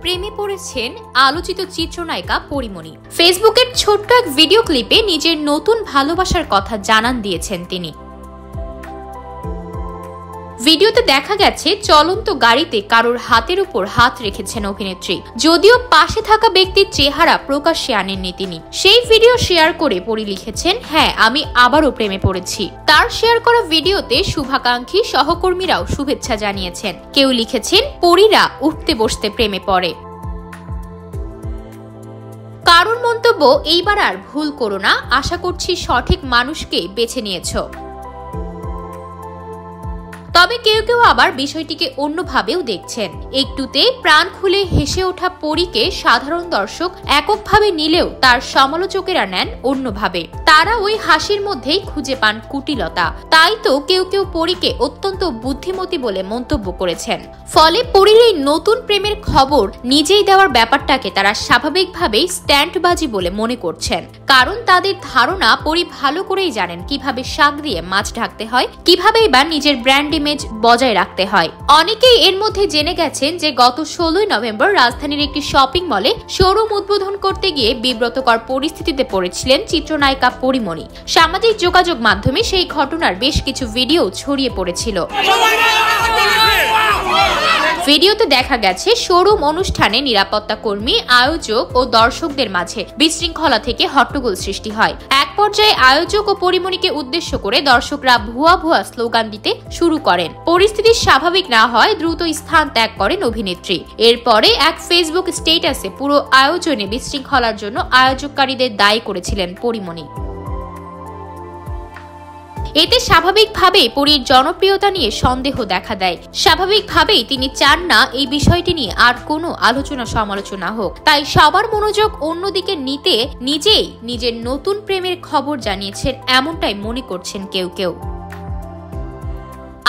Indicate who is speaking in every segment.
Speaker 1: প্রেমে পড়েছেন আলোচিত চিত্রনায়িকা পরিমণি। ফেসবুকের ছোট্ট এক ভিডিও ক্লিপে নিজের নতুন ভালোবাসার কথা জানান দিয়েছেন তিনি। ভিডিওতে দেখা গেছে চলন্ত গাড়িতে কারোর হাতের উপর হাত রেখেছেন অভিনেত্রী। যদিও পাশে থাকা ব্যক্তির চেহারা প্রকাশ্যে আনেননি তিনি। সেই ভিডিও শেয়ার করে পরি লিখেছেন, হ্যাঁ আমি আবারও প্রেমে পড়েছি। তার শেয়ার করা ভিডিওতে শুভাকাঙ্ক্ষী সহকর্মীরাও শুভেচ্ছা জানিয়েছেন। কেউ লিখেছেন, পরীরা উঠতে বসতে প্রেমে পড়ে। কারোর মন্তব্য, এইবার আর ভুল করো না, আশা করছি সঠিক মানুষকে বেছে নিয়েছো। তবে কেউ কেউ আবার বিষয়টিকে অন্যভাবেও দেখছেন। একটুতে প্রাণ খুলে হেসে ওঠা পরীকে সাধারণ দর্শক এককভাবে নিলেও তার সমালোচকেরা নেন অন্যভাবে। তারা ওই হাসির মধ্যেই খুঁজে পান কুটিলতা। তাই তো কেউ কেউ পরীকে অত্যন্ত বুদ্ধিমতী বলে মন্তব্য করেছেন। ফলে পরীর এই নতুন প্রেমের খবর নিজেই দেওয়ার ব্যাপারটাকে তারা স্বাভাবিকভাবেই স্ট্যান্ডবাজি বলে মনে করছেন। কারণ তাদের ধারণা পরী ভালো করেই জানেন কিভাবে শাক দিয়ে মাছ ঢাকতে হয়, কিভাবেই বা নিজের ব্র্যান্ড ইমেজ বজায় রাখতে হয়। অনেকেই এর মধ্যে জেনে গেছেন যে গত 16 নভেম্বর রাজধানীর একটি শপিং মলে শোরুম উদ্বোধন করতে গিয়ে বিব্রতকর পরিস্থিতিতে পড়েছিলেন চিত্রনায়িকা পরিমণি। সামাজিক যোগাযোগ মাধ্যমে সেই ঘটনার বেশ কিছু ভিডিও ছড়িয়ে পড়েছিল। ভিডিওতে দেখা গেছে শোরুম অনুষ্ঠানে নিরাপত্তা কর্মী, আয়োজক ও দর্শকদের মাঝে বিশৃঙ্খলা থেকে হট্টগোল সৃষ্টি হয়। এক পর্যায়ে আয়োজক ও পরিমণিকে উদ্দেশ্য করে দর্শকরা ভুয়া ভুয়া স্লোগান দিতে শুরু করেন। পরিস্থিতি স্বাভাবিক না হয় দ্রুত স্থান ত্যাগ করেন অভিনেত্রী। এরপরে এক ফেসবুক স্ট্যাটাসে পুরো আয়োজনে বিশৃঙ্খলার জন্য আয়োজককারীদের দায়ী করেছিলেন পরিমণি। এতে স্বাভাবিকভাবেই পরীর জনপ্রিয়তা নিয়ে সন্দেহ দেখা দেয়। স্বাভাবিকভাবেই তিনি চান না এই বিষয়টি নিয়ে আর কোনো আলোচনা সমালোচনা হোক। তাই সবার মনোযোগ অন্যদিকে নিতে নিজেই নিজের নতুন প্রেমের খবর জানিয়েছেন, এমনটাই মনে করছেন কেউ কেউ।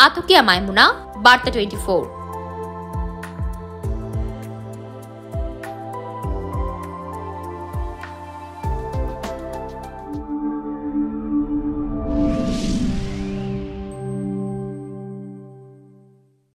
Speaker 1: আতকিয়া মাইমুনা, বার্তা 24।